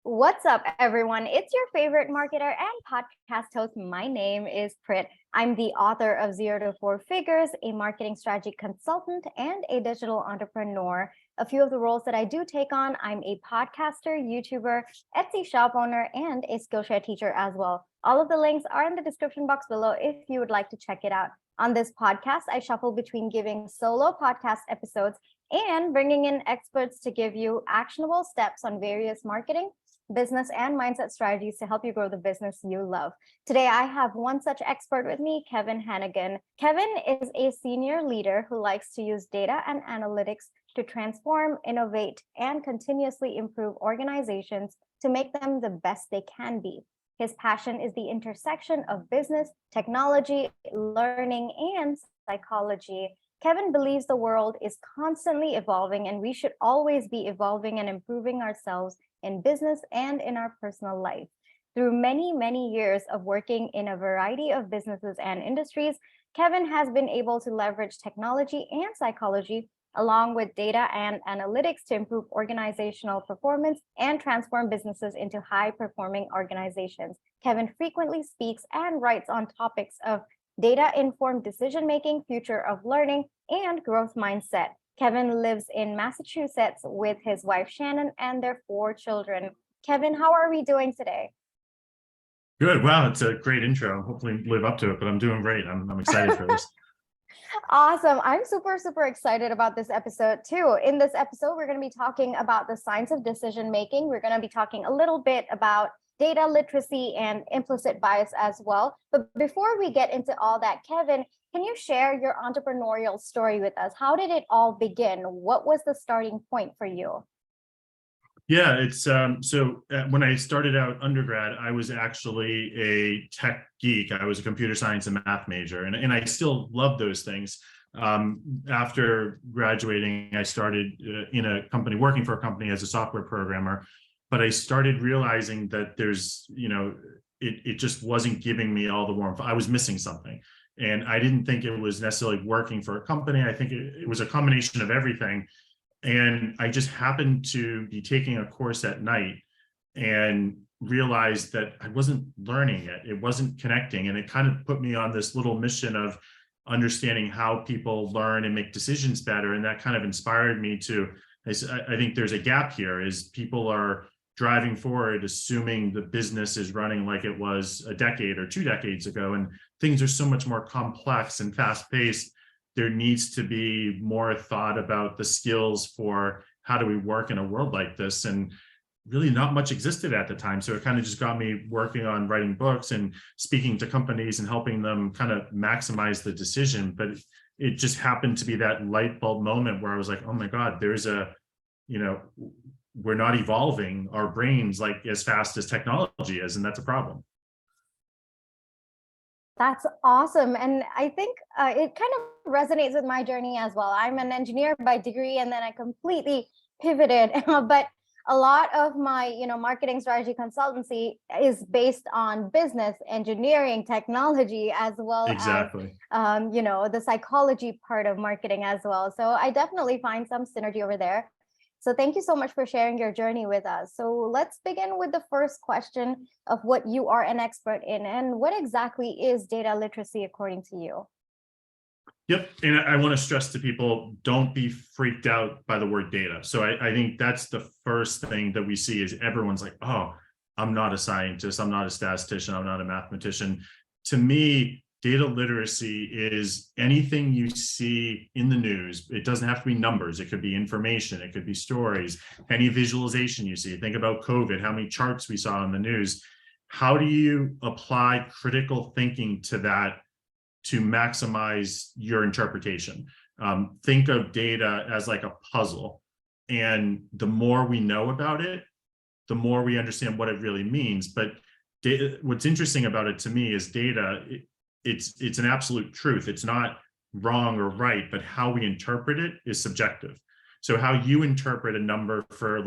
What's up, everyone? It's your favorite marketer and podcast host. My name is Prit. I'm the author of Zero to Four Figures, a marketing strategy consultant, and a digital entrepreneur. A few of the roles that I do take on, I'm a podcaster, YouTuber, Etsy shop owner, and a Skillshare teacher as well. All of the links are in the description box below if you would like to check it out. On this podcast, I shuffle between giving solo podcast episodes and bringing in experts to give you actionable steps on various marketing, business, and mindset strategies to help you grow the business you love. Today, I have one such expert with me, Kevin Hanegan. Kevin is a senior leader who likes to use data and analytics to transform, innovate, and continuously improve organizations to make them the best they can be. His passion is the intersection of business, technology, learning, and psychology. Kevin believes the world is constantly evolving, and we should always be evolving and improving ourselves in business and in our personal life. Through many, many years of working in a variety of businesses and industries, Kevin has been able to leverage technology and psychology along with data and analytics to improve organizational performance and transform businesses into high-performing organizations. Kevin frequently speaks and writes on topics of data-informed decision-making, future of learning, and growth mindset. Kevin lives in Massachusetts with his wife, Shannon, and their 4 children. Kevin, how are we doing today? Good. Wow, it's a great intro. Hopefully live up to it, but I'm doing great. I'm excited for this. Awesome. I'm super excited about this episode too. In this episode, we're going to be talking about the science of decision making. We're going to be talking a little bit about data literacy and implicit bias as well. But before we get into all that, Kevin, can you share your entrepreneurial story with us? How did it all begin? What was the starting point for you? Yeah, it's when I started out undergrad, I was actually a tech geek. I was a computer science and math major, and I still love those things. After graduating, I started in a company, working for a company as a software programmer, but I started realizing that it just wasn't giving me all the warmth. I was missing something, and I didn't think it was necessarily working for a company. I think it was a combination of everything. And I just happened to be taking a course at night and realized that I wasn't learning it. It wasn't connecting. And it kind of put me on this little mission of understanding how people learn and make decisions better. And that kind of inspired me to, I think there's a gap here, is people are driving forward, assuming the business is running like it was a decade or 2 decades ago. And things are so much more complex and fast-paced. There needs to be more thought about the skills for how do we work in a world like this. And really not much existed at the time. So it kind of just got me working on writing books and speaking to companies and helping them kind of maximize the decision. But it just happened to be that light bulb moment where I was like, oh my God, we're not evolving our brains like as fast as technology is. And that's a problem. That's awesome. And I think it kind of resonates with my journey as well. I'm an engineer by degree, and then I completely pivoted. But a lot of my, marketing strategy consultancy is based on business, engineering, technology, as well Exactly. as, the psychology part of marketing as well. So I definitely find some synergy over there. So thank you so much for sharing your journey with us. So let's begin with the first question of what you are an expert in, and what exactly is data literacy according to you? Yep. And I want to stress to people, don't be freaked out by the word data. So I think that's the first thing that we see is everyone's like, oh, I'm not a scientist. I'm not a statistician. I'm not a mathematician. To me, data literacy is anything you see in the news. It doesn't have to be numbers. It could be information. It could be stories, any visualization you see. Think about COVID, how many charts we saw in the news. How do you apply critical thinking to that to maximize your interpretation? Think of data as like a puzzle. And the more we know about it, the more we understand what it really means. But data, what's interesting about it to me is data, it's an absolute truth. It's not wrong or right, but how we interpret it is subjective. So how you interpret a number for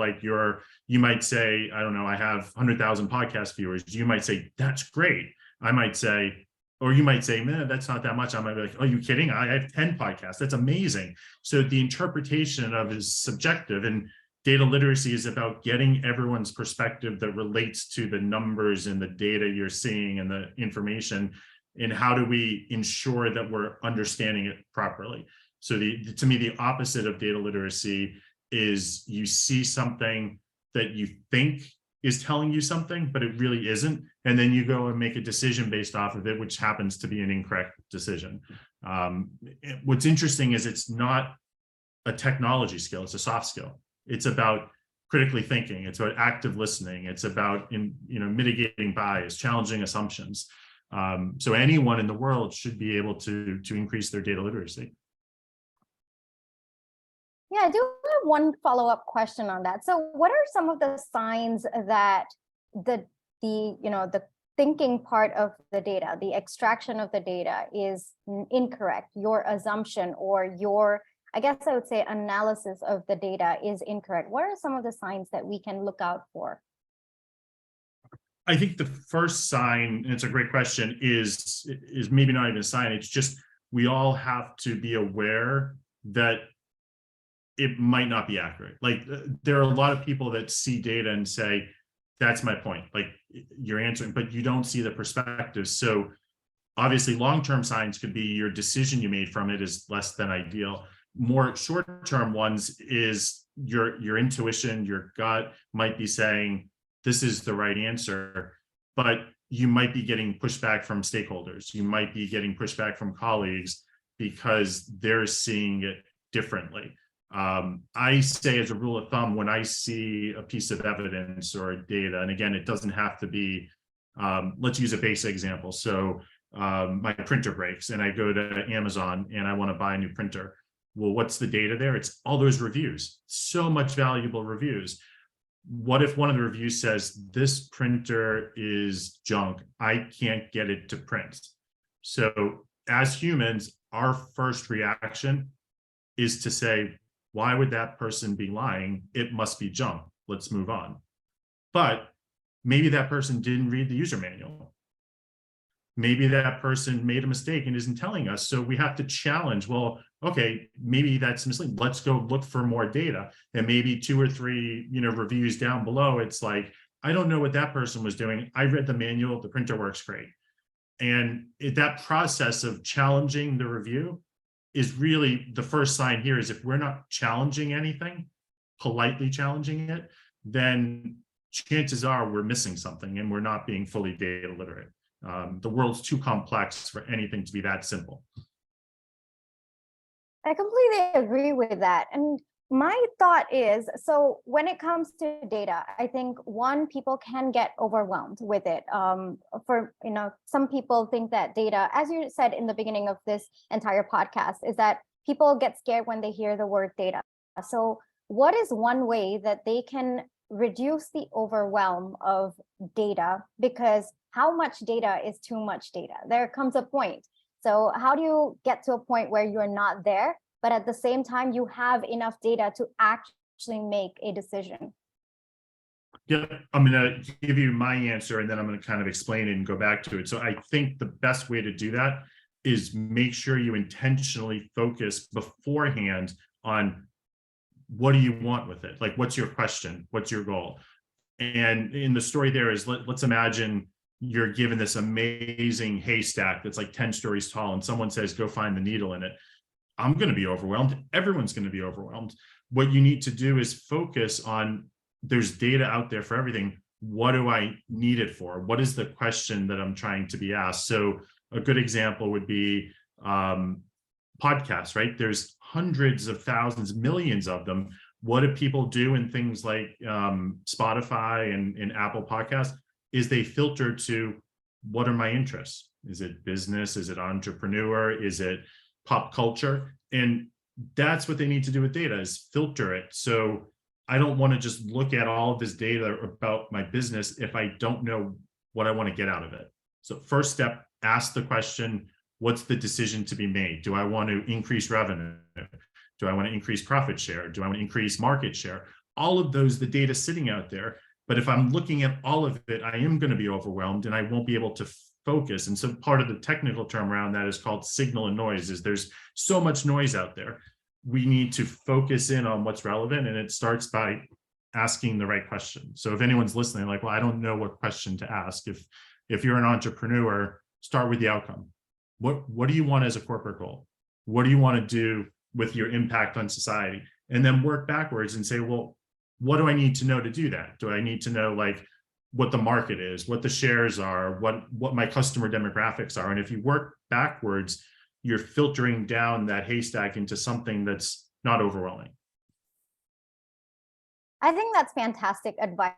you might say, I don't know, I have 100,000 podcast viewers. You might say, that's great. I might say, or you might say, man, that's not that much. I might be like, oh, you kidding? I have 10 podcasts. That's amazing. So the interpretation of it is subjective. And data literacy is about getting everyone's perspective that relates to the numbers and the data you're seeing and the information, and how do we ensure that we're understanding it properly. So to me, the opposite of data literacy is you see something that you think is telling you something, but it really isn't. And then you go and make a decision based off of it, which happens to be an incorrect decision. What's interesting is it's not a technology skill, it's a soft skill. It's about critically thinking. It's about active listening. It's about mitigating bias, challenging assumptions. So anyone in the world should be able to increase their data literacy. Yeah, I do have one follow-up question on that. So what are some of the signs that the thinking part of the data, the extraction of the data is incorrect, your assumption or your, I guess I would say, analysis of the data is incorrect? What are some of the signs that we can look out for? I think the first sign, and it's a great question, is maybe not even a sign. It's just we all have to be aware that it might not be accurate. Like there are a lot of people that see data and say, that's my point. Like you're answering, but you don't see the perspective. So obviously long-term signs could be your decision you made from it is less than ideal. More short-term ones is your intuition, your gut might be saying, this is the right answer, but you might be getting pushback from stakeholders. You might be getting pushback from colleagues because they're seeing it differently. I say as a rule of thumb, when I see a piece of evidence or data, and again, it doesn't have to be, let's use a basic example. So my printer breaks and I go to Amazon and I want to buy a new printer. Well, what's the data there? It's all those reviews, so much valuable reviews. What if one of the reviews says, this printer is junk, I can't get it to print? So as humans, our first reaction is to say, why would that person be lying? It must be junk. Let's move on. But maybe that person didn't read the user manual. Maybe that person made a mistake and isn't telling us. So we have to challenge, well, okay, maybe that's misleading. Let's go look for more data. And maybe 2 or 3, reviews down below, it's like, I don't know what that person was doing. I read the manual, the printer works great. And that process of challenging the review is really the first sign here. Is if we're not challenging anything, politely challenging it, then chances are we're missing something and we're not being fully data literate. The world's too complex for anything to be that simple. I completely agree with that. And my thought is, so when it comes to data, I think people can get overwhelmed with it. Some people think that data, as you said in the beginning of this entire podcast, is that people get scared when they hear the word data. So what is one way that they can reduce the overwhelm of data? Because how much data is too much data? There comes a point. So how do you get to a point where you're not there, but at the same time, you have enough data to actually make a decision? Yeah, I'm going to give you my answer, and then I'm going to kind of explain it and go back to it. So I think the best way to do that is make sure you intentionally focus beforehand on what do you want with it? Like, what's your question? What's your goal? And in the story there is, let's imagine you're given this amazing haystack that's like 10 stories tall, and someone says, go find the needle in it. I'm going to be overwhelmed. Everyone's going to be overwhelmed. What you need to do is focus on, there's data out there for everything. What do I need it for? What is the question that I'm trying to be asked? So a good example would be podcasts, right? There's hundreds of thousands, millions of them. What do people do in things like Spotify and Apple Podcasts? Is they filter to, what are my interests? Is it business? Is it entrepreneur? Is it pop culture? And that's what they need to do with data, is filter it. So I don't want to just look at all of this data about my business if I don't know what I want to get out of it. So first step, ask the question, what's the decision to be made? Do I want to increase revenue? Do I want to increase profit share? Do I want to increase market share? All of those, the data sitting out there. But if I'm looking at all of it, I am going to be overwhelmed and I won't be able to focus. And so part of the technical term around that is called signal and noise, is there's so much noise out there. we need to focus in on what's relevant, and it starts by asking the right question. So if anyone's listening, like, well, I don't know what question to ask. If you're an entrepreneur, start with the outcome. What do you want as a corporate goal? What do you want to do with your impact on society? And then work backwards and say, well, what do I need to know to do that? Do I need to know like what the market is, what the shares are, what my customer demographics are? And if you work backwards, you're filtering down that haystack into something that's not overwhelming. I think that's fantastic advice,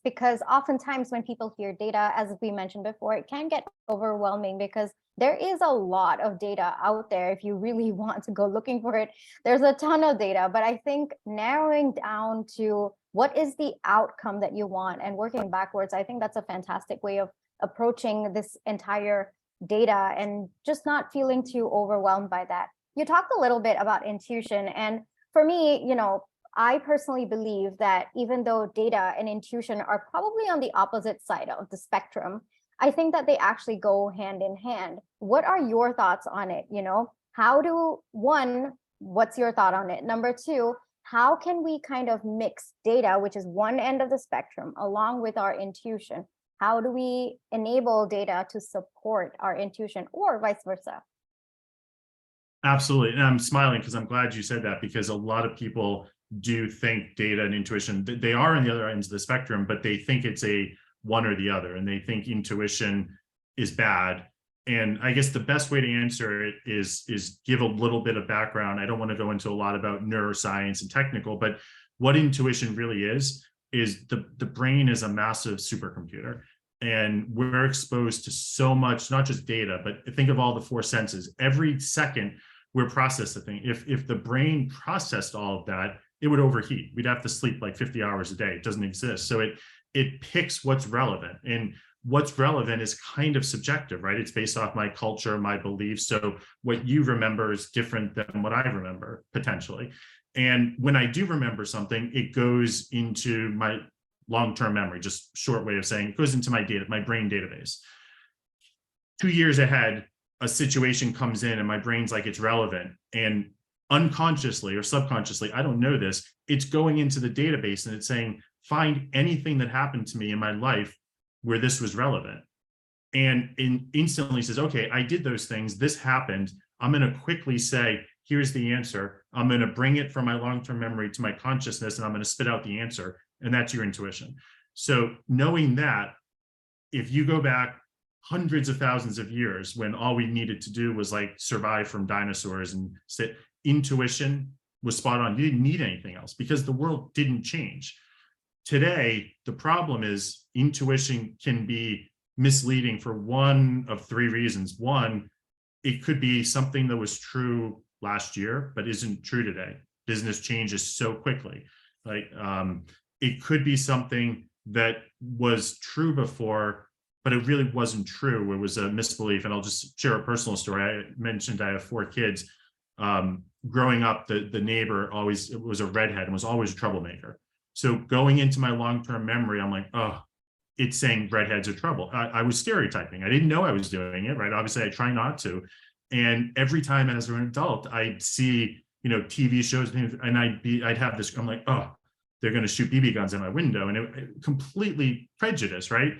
because oftentimes when people hear data, as we mentioned before, it can get overwhelming because there is a lot of data out there. If you really want to go looking for it, there's a ton of data. But I think narrowing down to what is the outcome that you want and working backwards, I think that's a fantastic way of approaching this entire data and just not feeling too overwhelmed by that. You talked a little bit about intuition. And for me, I personally believe that even though data and intuition are probably on the opposite side of the spectrum, I think that they actually go hand in hand. What are your thoughts on it? What's your thought on it? Number two, how can we kind of mix data, which is one end of the spectrum, along with our intuition? How do we enable data to support our intuition, or vice versa? Absolutely. And I'm smiling because I'm glad you said that, because a lot of people do think data and intuition, they are on the other ends of the spectrum, but they think it's a one or the other, and they think intuition is bad. And I guess the best way to answer it is give a little bit of background. I don't want to go into a lot about neuroscience and technical, but what intuition really is the brain is a massive supercomputer. And we're exposed to so much, not just data, but think of all the four senses. Every second we're processing. If the brain processed all of that, it would overheat. We'd have to sleep like 50 hours a day. It doesn't exist. So it picks what's relevant. And what's relevant is kind of subjective, right? It's based off my culture, my beliefs. So what you remember is different than what I remember, potentially. And when I do remember something, it goes into my long-term memory, just short way of saying it goes into my brain database. 2 years ahead, a situation comes in and my brain's like, it's relevant. And unconsciously or subconsciously, I don't know this, it's going into the database and it's saying, find anything that happened to me in my life where this was relevant. And instantly says, okay, I did those things, this happened. I'm going to quickly say, here's the answer. I'm going to bring it from my long-term memory to my consciousness, and I'm going to spit out the answer. And that's your intuition. So knowing that, if you go back hundreds of thousands of years when all we needed to do was like survive from dinosaurs and sit, intuition was spot on. You didn't need anything else because the world didn't change. Today, the problem is intuition can be misleading for one of three reasons. One, it could be something that was true last year, but isn't true today. Business changes so quickly. It could be something that was true before, but it really wasn't true. It was a misbelief. And I'll just share a personal story. I mentioned I have 4 kids. Growing up, the neighbor was a redhead and was always a troublemaker. So going into my long-term memory, I'm like, oh, it's saying redheads are trouble. I was stereotyping. I didn't know I was doing it, right? Obviously, I try not to. And every time as an adult, I'd see, TV shows and I'd have this, I'm like, oh, they're going to shoot BB guns at my window. And it completely prejudiced, right?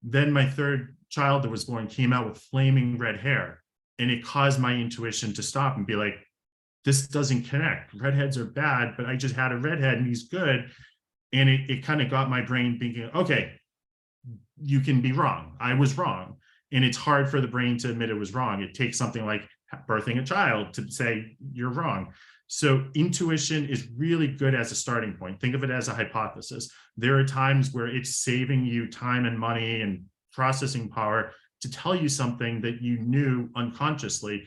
Then my 3rd child that was born came out with flaming red hair, and it caused my intuition to stop and be like, this doesn't connect. Redheads are bad, but I just had a redhead and he's good. And it kind of got my brain thinking, okay, you can be wrong. I was wrong. And it's hard for the brain to admit it was wrong. It takes something like birthing a child to say you're wrong. So intuition is really good as a starting point. Think of it as a hypothesis. There are times where it's saving you time and money and processing power to tell you something that you knew unconsciously.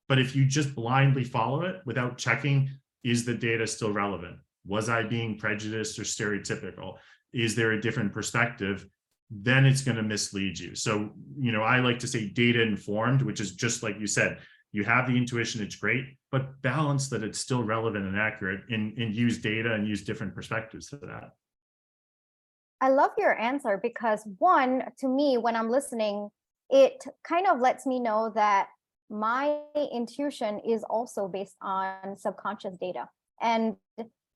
But if you just blindly follow it without checking, is the data still relevant? Was I being prejudiced or stereotypical? Is there a different perspective? Then it's going to mislead you. So, I like to say data informed, which is just like you said, you have the intuition, it's great, but balance that it's still relevant and accurate, and use data and use different perspectives to that. I love your answer because, one, to me, when I'm listening, it kind of lets me know that my intuition is also based on subconscious data. And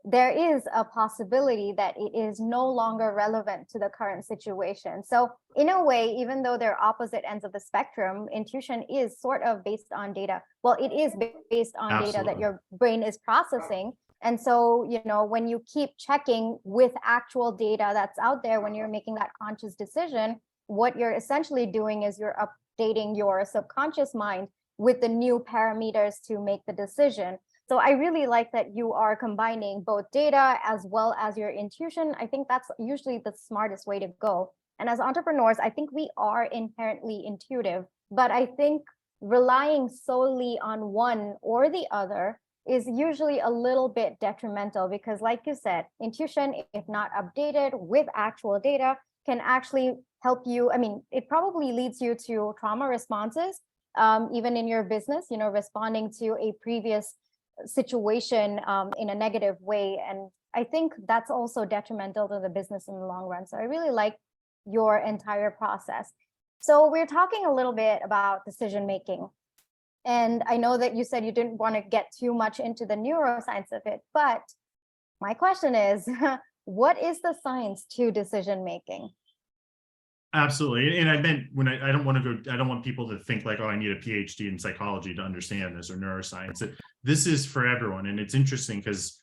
there is a possibility that it is no longer relevant to the current situation. So in a way, even though they're opposite ends of the spectrum, intuition is sort of based on data. Well, it is based on data that Absolutely. your brain is processing. And so, when you keep checking with actual data that's out there, when you're making that conscious decision, what you're essentially doing is you're updating your subconscious mind with the new parameters to make the decision. So I really like that you are combining both data as well as your intuition. I think that's usually the smartest way to go. And as entrepreneurs, I think we are inherently intuitive, but I think relying solely on one or the other is usually a little bit detrimental because, like you said, intuition, if not updated with actual data, can actually help you. I mean, it probably leads you to trauma responses, even in your business, responding to a previous situation in a negative way. And I think that's also detrimental to the business in the long run. So I really like your entire process. So we're talking a little bit about decision making. And I know that you said you didn't want to get too much into the neuroscience of it, but my question is, what is the science to decision making? Absolutely. And I meant when I don't want to go, I don't want people to think like, oh, I need a PhD in psychology to understand this or neuroscience. This is for everyone. And it's interesting because,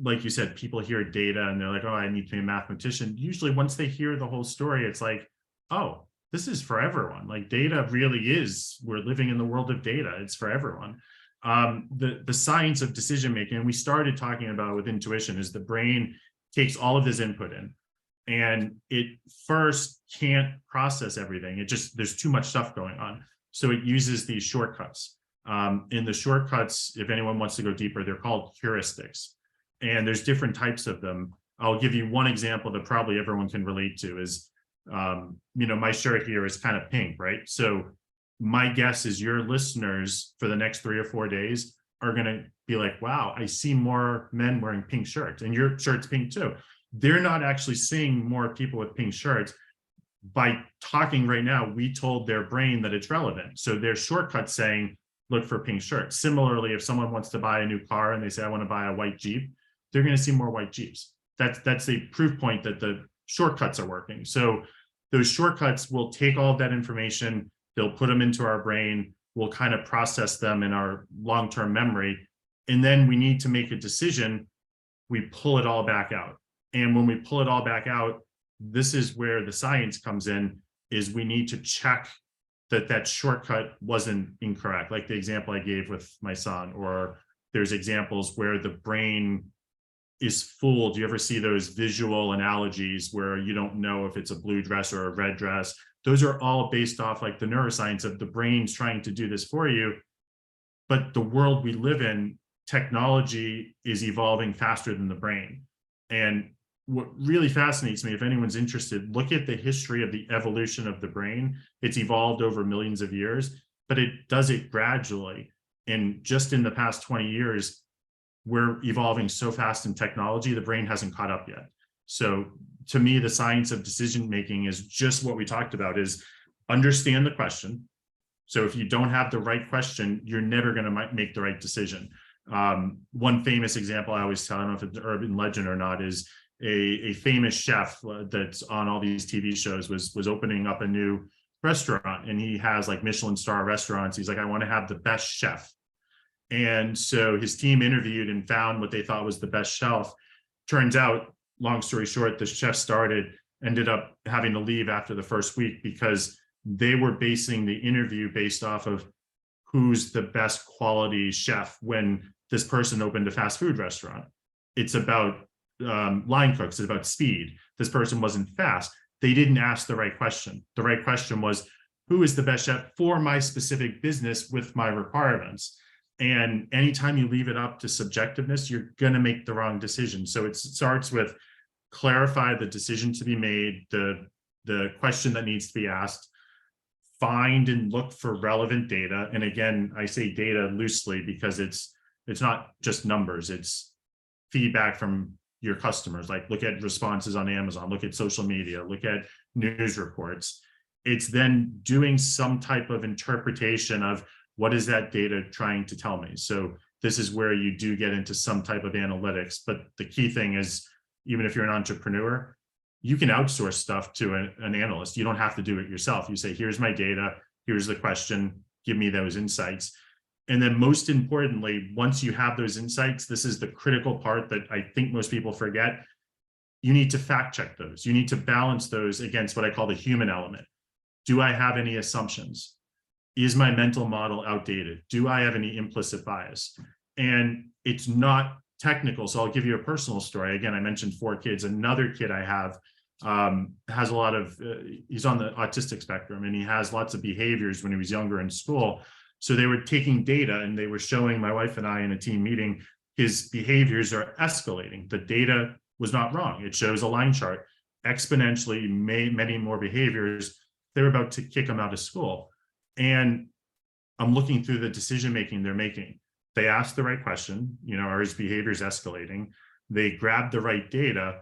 like you said, people hear data and they're like, oh, I need to be a mathematician. Usually once they hear the whole story, it's like, oh, this is for everyone. Like data really is, we're living in the world of data. It's for everyone. The science of decision making, and we started talking about it with intuition, is the brain takes all of this input in. And it first can't process everything. There's too much stuff going on. So it uses these shortcuts. In the shortcuts, if anyone wants to go deeper, they're called heuristics. And there's different types of them. I'll give you one example that probably everyone can relate to is, my shirt here is kind of pink, right? So my guess is your listeners for the next 3 or 4 days are going to be like, wow, I see more men wearing pink shirts and your shirt's pink too. They're not actually seeing more people with pink shirts. By talking right now, we told their brain that it's relevant. So their shortcut saying, look for pink shirts. Similarly, if someone wants to buy a new car and they say, I want to buy a white Jeep, they're going to see more white Jeeps. That's a proof point that the shortcuts are working. So those shortcuts will take all of that information, they'll put them into our brain, we'll kind of process them in our long-term memory. And then we need to make a decision, we pull it all back out. And when we pull it all back out, this is where the science comes in, is we need to check that shortcut wasn't incorrect. Like the example I gave with my son, or there's examples where the brain is fooled. Do you ever see those visual analogies where you don't know if it's a blue dress or a red dress? Those are all based off like the neuroscience of the brain's trying to do this for you. But the world we live in, technology is evolving faster than the brain. And what really fascinates me, if anyone's interested, look at the history of the evolution of the brain. It's evolved over millions of years, but it does it gradually. And just in the past 20 years, we're evolving so fast in technology, the brain hasn't caught up yet. So to me, the science of decision making is just what we talked about, is understand the question. So if you don't have the right question, you're never going to make the right decision. One famous example I always tell, I don't know if it's an urban legend or not, is a famous chef that's on all these TV shows was opening up a new restaurant, and he has like Michelin star restaurants. He's like, I want to have the best chef. And so his team interviewed and found what they thought was the best chef. Turns out, long story short, the chef ended up having to leave after the first week because they were basing the interview based off of who's the best quality chef. When this person opened a fast food restaurant, it's about line cooks, it's about speed. This person wasn't fast. They didn't ask the right question. The right question was, who is the best chef for my specific business with my requirements? And anytime you leave it up to subjectiveness, you're going to make the wrong decision. So it starts with clarify the decision to be made, the question that needs to be asked, find and look for relevant data. And again, I say data loosely because it's not just numbers, it's feedback from your customers. Like look at responses on Amazon, look at social media, look at news reports. It's then doing some type of interpretation of what is that data trying to tell me? So this is where you do get into some type of analytics. But the key thing is, even if you're an entrepreneur, you can outsource stuff to an analyst. You don't have to do it yourself. You say, here's my data, here's the question, give me those insights. And then most importantly, once you have those insights, this is the critical part that I think most people forget. You need to fact check those. You need to balance those against what I call the human element. Do I have any assumptions? Is my mental model outdated? Do I have any implicit bias? And it's not technical. So I'll give you a personal story. Again, I mentioned 4 kids. Another kid I have has a lot of, he's on the autistic spectrum, and he has lots of behaviors when he was younger in school. So they were taking data and they were showing my wife and I in a team meeting, his behaviors are escalating. The data was not wrong. It shows a line chart, exponentially many more behaviors. They're about to kick him out of school. And I'm looking through the decision-making they're making. They asked the right question, are his behaviors escalating? They grabbed the right data.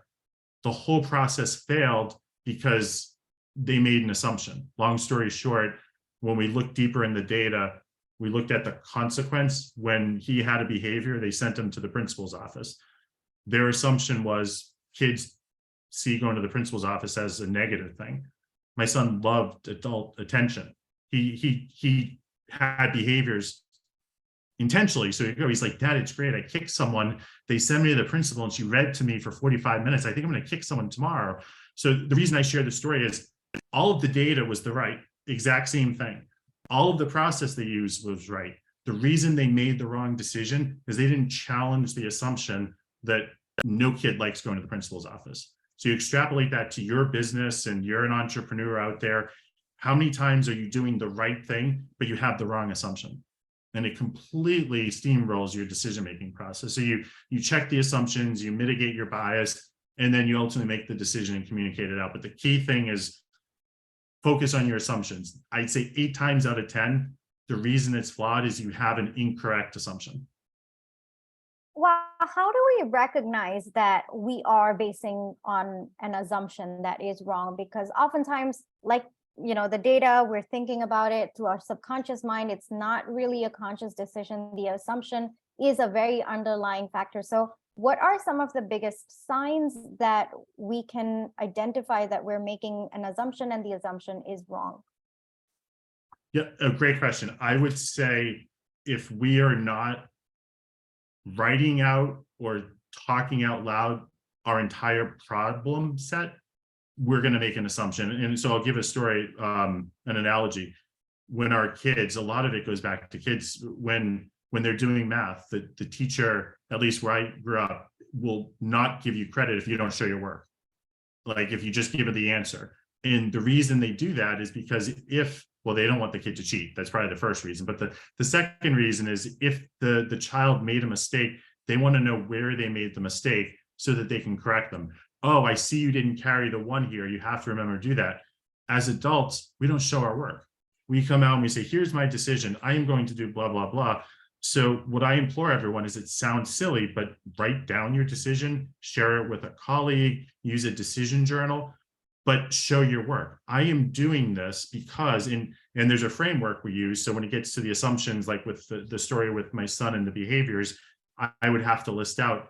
The whole process failed because they made an assumption. Long story short, when we looked deeper in the data, we looked at the consequence. When he had a behavior, they sent him to the principal's office. Their assumption was kids see going to the principal's office as a negative thing. My son loved adult attention. He had behaviors intentionally. So he's like, Dad, it's great. I kicked someone. They sent me to the principal and she read to me for 45 minutes. I think I'm going to kick someone tomorrow. So the reason I share the story is all of the data was the right, exact same thing. All of the process they used was right. The reason they made the wrong decision is they didn't challenge the assumption that no kid likes going to the principal's office. So you extrapolate that to your business and you're an entrepreneur out there. How many times are you doing the right thing, but you have the wrong assumption? And it completely steamrolls your decision-making process. So you check the assumptions, you mitigate your bias, and then you ultimately make the decision and communicate it out. But the key thing is focus on your assumptions. I'd say 8 times out of 10, the reason it's flawed is you have an incorrect assumption. Well, how do we recognize that we are basing on an assumption that is wrong? Because oftentimes, like, the data, we're thinking about it through our subconscious mind. It's not really a conscious decision. The assumption is a very underlying factor. So what are some of the biggest signs that we can identify that we're making an assumption and the assumption is wrong? Yeah, a great question. I would say if we are not writing out or talking out loud our entire problem set, we're going to make an assumption. And so I'll give a story, an analogy. When our kids, a lot of it goes back to kids, when they're doing math, the teacher, at least where I grew up, will not give you credit if you don't show your work. Like if you just give it the answer. And the reason they do that is because they don't want the kid to cheat. That's probably the first reason. But the second reason is if the child made a mistake, they want to know where they made the mistake so that they can correct them. Oh, I see you didn't carry the 1 here. You have to remember to do that. As adults, we don't show our work. We come out and we say, here's my decision. I am going to do blah, blah, blah. So what I implore everyone is, it sounds silly, but write down your decision, share it with a colleague, use a decision journal, but show your work. I am doing this because, and there's a framework we use. So when it gets to the assumptions, like with the story with my son and the behaviors, I would have to list out,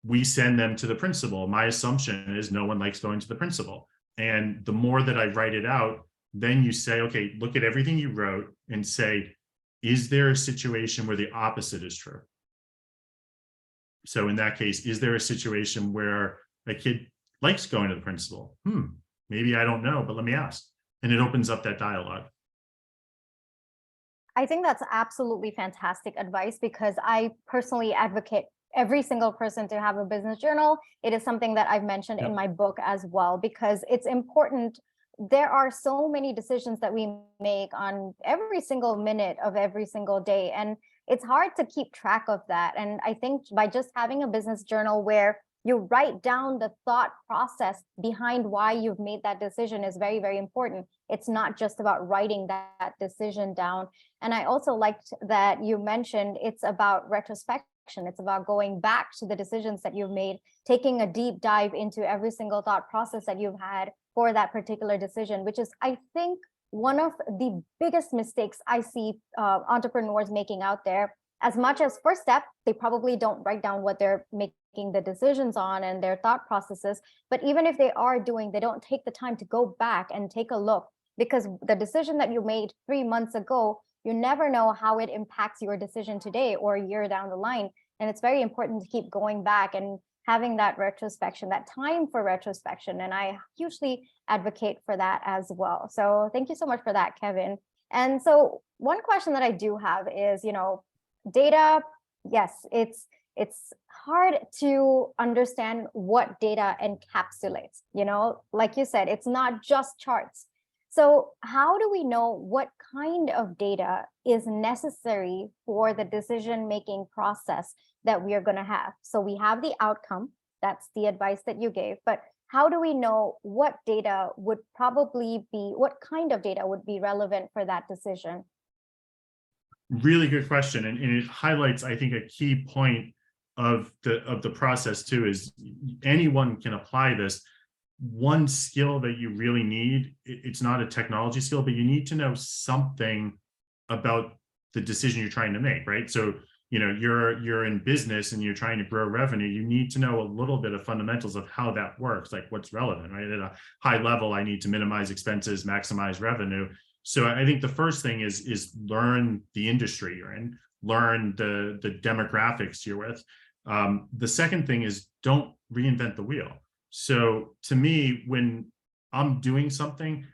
we send them to the principal. My assumption is no one likes going to the principal. And the more that I write it out, then you say, okay, look at everything you wrote and say, is there a situation where the opposite is true? So in that case, is there a situation where a kid likes going to the principal? Maybe I don't know, but let me ask. And it opens up that dialogue. I think that's absolutely fantastic advice, because I personally advocate every single person to have a business journal. It is something that I've mentioned in my book as well, because it's important. There are so many decisions that we make on every single minute of every single day, and it's hard to keep track of that. And I think by just having a business journal where you write down the thought process behind why you've made that decision is very, very important. It's not just about writing that decision down. And I also liked that you mentioned it's about retrospection. It's about going back to the decisions that you've made, taking a deep dive into every single thought process that you've had for that particular decision, which is, I think, one of the biggest mistakes I see entrepreneurs making out there. As much as first step, they probably don't write down what they're making the decisions on and their thought processes. But even if they are doing, they don't take the time to go back and take a look, because the decision that you made 3 months ago, you never know how it impacts your decision today or a year down the line. And it's very important to keep going back and having that retrospection, that time for retrospection. And I hugely advocate for that as well. So thank you so much for that, Kevin. And so one question that I do have is, data, yes, it's hard to understand what data encapsulates. Like you said, it's not just charts. So how do we know what kind of data is necessary for the decision-making process that we are going to have? So we have the outcome, that's the advice that you gave, but how do we know what data would probably be, what kind of data would be relevant for that decision? Really good question, and it highlights, I think, a key point of the process too, is anyone can apply this. One skill that you really need, it's not a technology skill, but you need to know something about the decision you're trying to make, right? So, you're in business and you're trying to grow revenue, you need to know a little bit of fundamentals of how that works, like what's relevant, right? At a high level, I need to minimize expenses, maximize revenue. So I think the first thing is learn the industry you're in, learn the demographics you're with. The second thing is don't reinvent the wheel. So to me, when I'm doing something,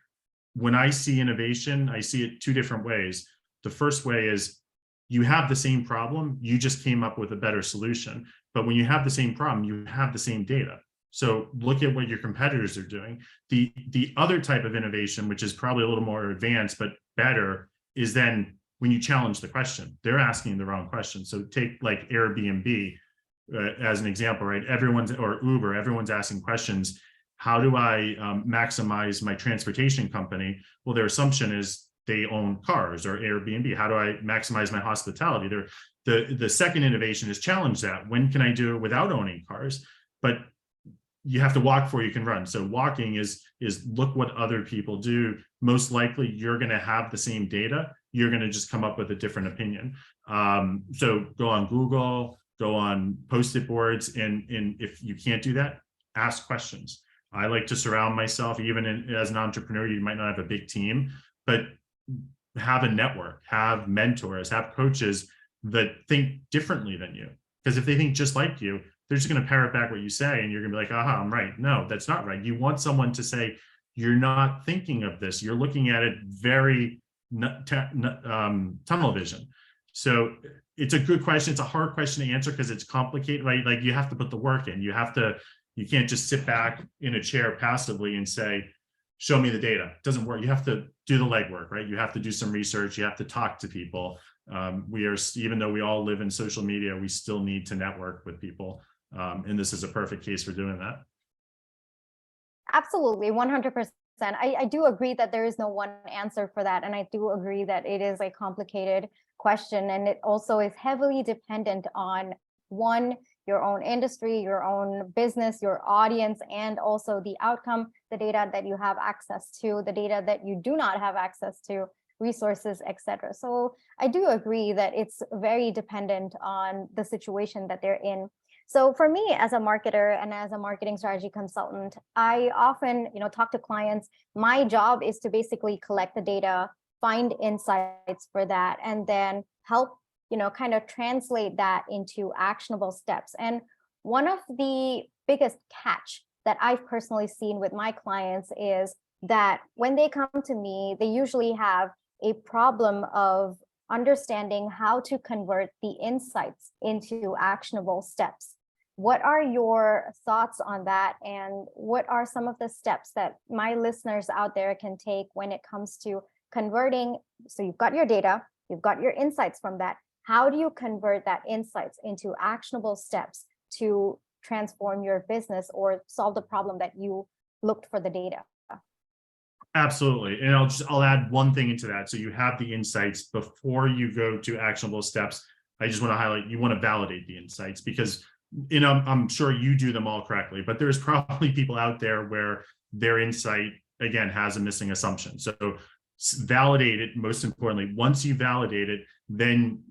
when I see innovation, I see it two different ways. The first way is you have the same problem, you just came up with a better solution. But when you have the same problem, you have the same data. So look at what your competitors are doing. The other type of innovation, which is probably a little more advanced but better, is then when you challenge the question. They're asking the wrong question. So take like Airbnb as an example, right? Or Uber, everyone's asking questions. How do I maximize my transportation company? Well, their assumption is they own cars, or Airbnb. How do I maximize my hospitality? The second innovation is challenge that. When can I do it without owning cars? But you have to walk before you can run. So walking is look what other people do. Most likely you're going to have the same data. You're going to just come up with a different opinion. So go on Google, go on Post-it boards, and if you can't do that, ask questions. I like to surround myself, even as an entrepreneur, you might not have a big team, but have a network, have mentors, have coaches that think differently than you. Because if they think just like you, they're just going to parrot back what you say, and you're going to be like, aha, I'm right. No, that's not right. You want someone to say, you're not thinking of this. You're looking at it very tunnel vision. So it's a good question. It's a hard question to answer because it's complicated, right? Like you have to put the work in. You can't just sit back in a chair passively and say, show me the data. It doesn't work. You have to do the legwork, right? You have to do some research. You have to talk to people. Even though we all live in social media, we still need to network with people. And this is a perfect case for doing that. Absolutely, 100%. I do agree that there is no one answer for that. And I do agree that it is a complicated question. And it also is heavily dependent on, one, your own industry, your own business, your audience, and also the outcome, the data that you have access to, the data that you do not have access to, resources, etc. So I do agree that it's very dependent on the situation that they're in. So for me as a marketer and as a marketing strategy consultant, I often, talk to clients. My job is to basically collect the data, find insights for that, and then help, kind of translate that into actionable steps. And one of the biggest catch that I've personally seen with my clients is that when they come to me, they usually have a problem of understanding how to convert the insights into actionable steps. What are your thoughts on that? And what are some of the steps that my listeners out there can take when it comes to converting? So you've got your data, you've got your insights from that. How do you convert that insights into actionable steps to transform your business or solve the problem that you looked for the data? Absolutely. And I'll add one thing into that. So you have the insights before you go to actionable steps. I just want to highlight, you want to validate the insights because, I'm sure you do them all correctly, but there's probably people out there where their insight, again, has a missing assumption. So validate it. Most importantly, once you validate it, then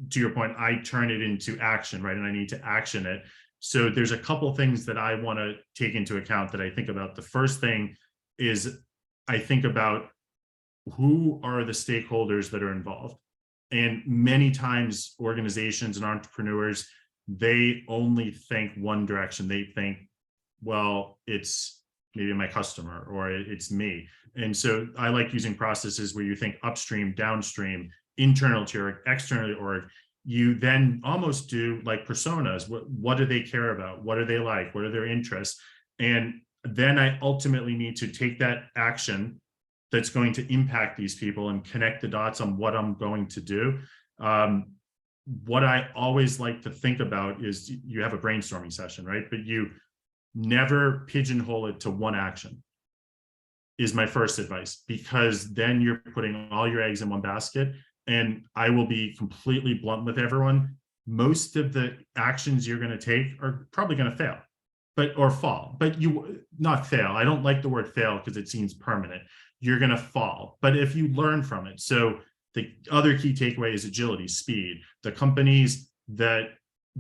to your point, I turn it into action, right? And I need to action it. So there's a couple things that I want to take into account that I think about. The first thing is I think about who are the stakeholders that are involved. And many times organizations and entrepreneurs, they only think one direction. They think, well, it's maybe my customer or it's me. And so I like using processes where you think upstream, downstream, internal to your external org. You then almost do like personas. What do they care about? What are they like? What are their interests? And then I ultimately need to take that action that's going to impact these people and connect the dots on what I'm going to do. What I always like to think about is you have a brainstorming session, right? But you never pigeonhole it to one action is my first advice, because then you're putting all your eggs in one basket. And I will be completely blunt with everyone. Most of the actions you're going to take are probably going to fail, or fall, but you not fail. I don't like the word fail because it seems permanent. You're going to fall, but if you learn from it. So the other key takeaway is agility, speed. The companies that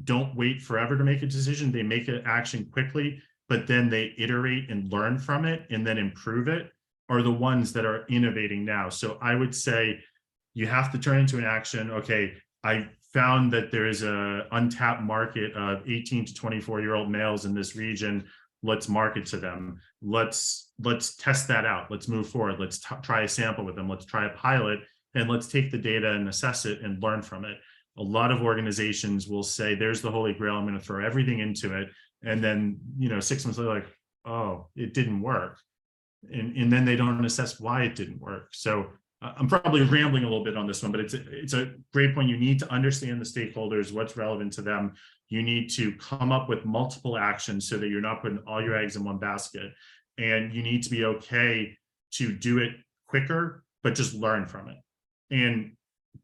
don't wait forever to make a decision, they make an action quickly, but then they iterate and learn from it and then improve it, are the ones that are innovating now. So I would say you have to turn into an action. Okay, I found that there is an untapped market of 18 to 24-year-old males in this region. Let's market to them. Let's test that out. Let's move forward. Let's try a sample with them. Let's try a pilot, and let's take the data and assess it and learn from it. A lot of organizations will say, there's the Holy Grail. I'm going to throw everything into it. And then, 6 months later, like, oh, it didn't work. And then they don't assess why it didn't work. So I'm probably rambling a little bit on this one, but it's a great point. You need to understand the stakeholders, what's relevant to them. You need to come up with multiple actions so that you're not putting all your eggs in one basket. And you need to be okay to do it quicker, but just learn from it. And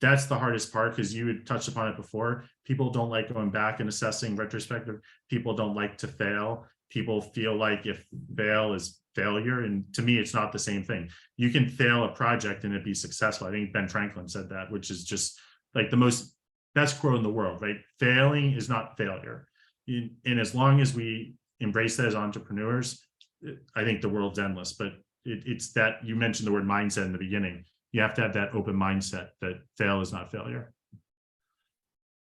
that's the hardest part, because you had touched upon it before. People don't like going back and assessing retrospective. People don't like to fail. People feel like if fail is failure. And to me, it's not the same thing. You can fail a project and it be successful. I think Ben Franklin said that, which is just like the best quote in the world, right? Failing is not failure. And as long as we embrace that as entrepreneurs, I think the world's endless. But it's that you mentioned the word mindset in the beginning. You have to have that open mindset that fail is not failure.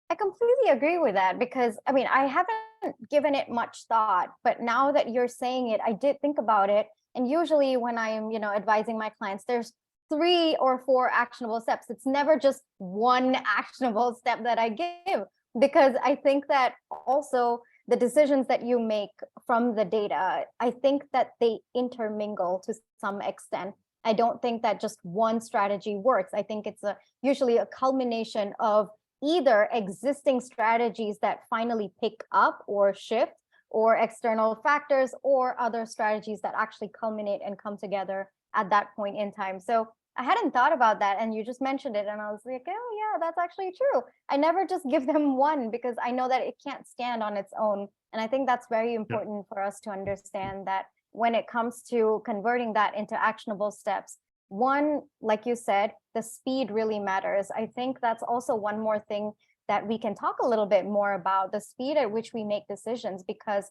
I completely agree with that, because I haven't given it much thought, but now that you're saying it, I did think about it. And usually when I'm, advising my clients, there's 3 or 4 actionable steps. It's never just one actionable step that I give, because I think that also the decisions that you make from the data, I think that they intermingle to some extent. I don't think that just one strategy works. I think it's usually a culmination of either existing strategies that finally pick up or shift, or external factors, or other strategies that actually culminate and come together at that point in time. So I hadn't thought about that, and you just mentioned it, and I was like, oh yeah, that's actually true. I never just give them one, because I know that it can't stand on its own. And I think that's very important for us to understand, that when it comes to converting that into actionable steps, one, like you said, the speed really matters. I think that's also one more thing that we can talk a little bit more about, the speed at which we make decisions, because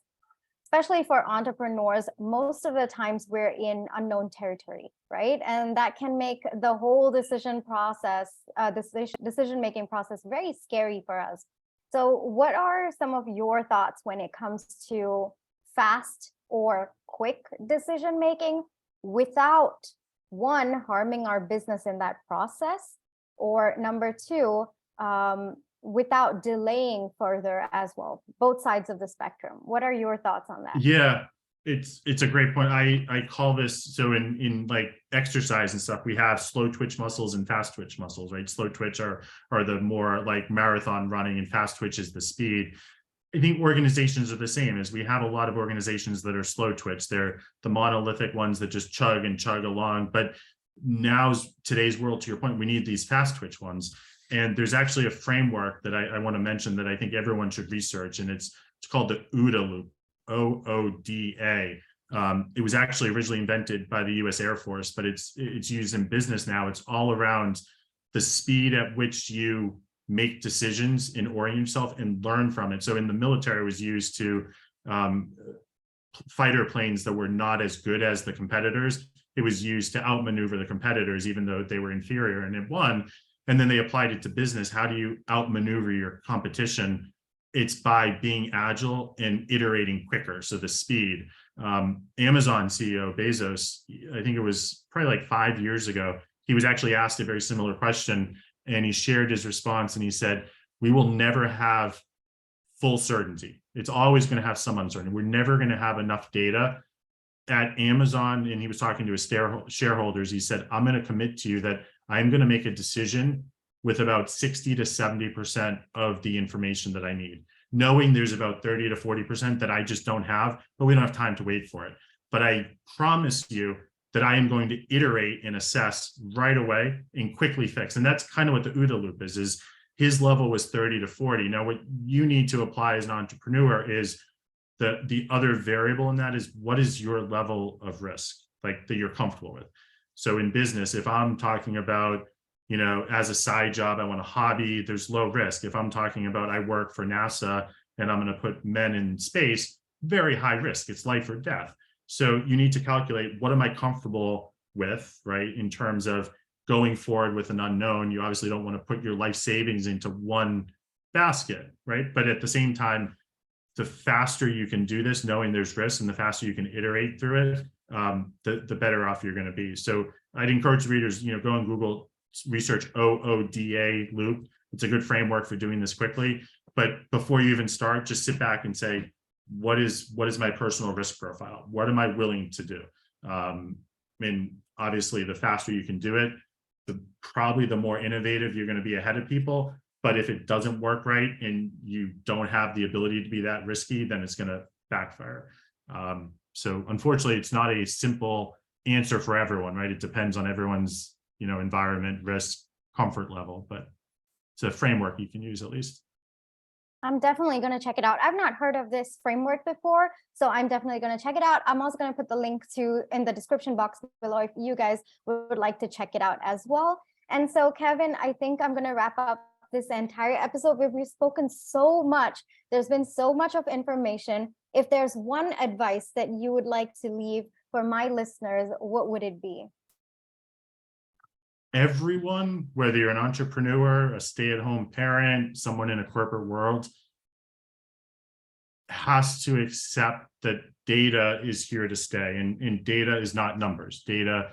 especially for entrepreneurs, most of the times we're in unknown territory, right? And that can make the whole decision making process very scary for us. So what are some of your thoughts when it comes to fast or quick decision making without, one, harming our business in that process, or number 2, without delaying further as well? Both sides of the spectrum. What are your thoughts on that? Yeah, it's a great point. I call this, so in like exercise and stuff, we have slow twitch muscles and fast twitch muscles, right? Slow twitch are the more like marathon running, and fast twitch is the speed. I think organizations are the same. As we have a lot of organizations that are slow twitch. They're the monolithic ones that just chug along. But today's world, to your point, we need these fast twitch ones. And there's actually a framework that I want to mention that I think everyone should research, and it's called the OODA loop, OODA. It was actually originally invented by the US Air Force, but it's used in business now. It's all around the speed at which you make decisions and orient yourself and learn from it. So in the military, it was used to fighter planes that were not as good as the competitors. It was used to outmaneuver the competitors, even though they were inferior, and it won. And then they applied it to business. How do you outmaneuver your competition? It's by being agile and iterating quicker. So the speed. Amazon CEO Bezos, I think it was probably like 5 years ago, he was actually asked a very similar question, and he shared his response, and he said, "We will never have full certainty. It's always going to have some uncertainty. We're never going to have enough data." At Amazon, and he was talking to his shareholders, he said, "I'm going to commit to you that I'm going to make a decision with about 60 to 70% of the information that I need, knowing there's about 30 to 40% that I just don't have, but we don't have time to wait for it. But I promise you that I am going to iterate and assess right away and quickly fix." And that's kind of what the OODA loop is his level was 30 to 40. Now, what you need to apply as an entrepreneur is the other variable in that is, what is your level of risk, like, that you're comfortable with? So in business, if I'm talking about, as a side job, I want a hobby, there's low risk. If I'm talking about I work for NASA and I'm going to put men in space, very high risk. It's life or death. So you need to calculate, what am I comfortable with, right? In terms of going forward with an unknown. You obviously don't want to put your life savings into one basket, right? But at the same time, the faster you can do this, knowing there's risks, and the faster you can iterate through it, the better off you're going to be. So I'd encourage readers, go on Google, research OODA loop. It's a good framework for doing this quickly. But before you even start, just sit back and say, what is my personal risk profile? What am I willing to do? And obviously, the faster you can do it, probably the more innovative you're going to be ahead of people. But if it doesn't work right and you don't have the ability to be that risky, then it's going to backfire. So unfortunately, it's not a simple answer for everyone, right? It depends on everyone's, environment, risk, comfort level, but it's a framework you can use at least. I'm definitely going to check it out. I've not heard of this framework before, so I'm definitely going to check it out. I'm also going to put the link in the description box below if you guys would like to check it out as well. And so, Kevin, I think I'm going to wrap up this entire episode. We've spoken so much. There's been so much of information. If there's one advice that you would like to leave for my listeners, what would it be? Everyone, whether you're an entrepreneur, a stay-at-home parent, someone in a corporate world, has to accept that data is here to stay. And data is not numbers. Data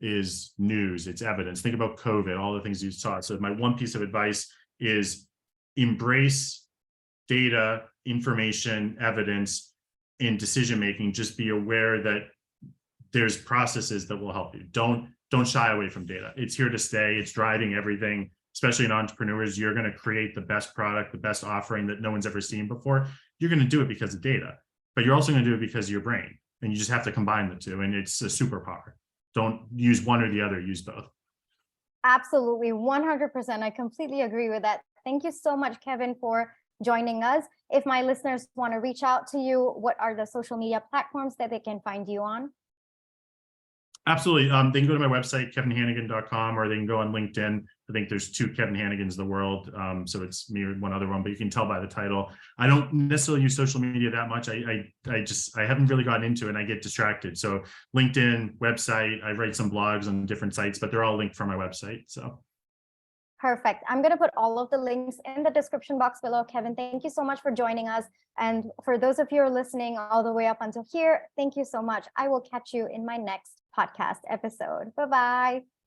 is news, it's evidence. Think about COVID, all the things you saw. So my one piece of advice is embrace data, information, evidence in decision-making. Just be aware that there's processes that will help you. Don't shy away from data. It's here to stay. It's driving everything, especially in entrepreneurs. You're going to create the best product, the best offering that no one's ever seen before. You're going to do it because of data, but you're also going to do it because of your brain. And you just have to combine the two. And it's a superpower. Don't use one or the other, use both. Absolutely, 100%. I completely agree with that. Thank you so much, Kevin, for joining us. If my listeners want to reach out to you, what are the social media platforms that they can find you on? Absolutely. They can go to my website, kevinhanegan.com, or they can go on LinkedIn. I think there's 2 Kevin Hanegans in the world. So it's me or one other one, but you can tell by the title. I don't necessarily use social media that much. I haven't really gotten into it, and I get distracted. So LinkedIn, website, I write some blogs on different sites, but they're all linked from my website. So perfect. I'm going to put all of the links in the description box below. Kevin, thank you so much for joining us. And for those of you who are listening all the way up until here, thank you so much. I will catch you in my next podcast episode. Bye-bye.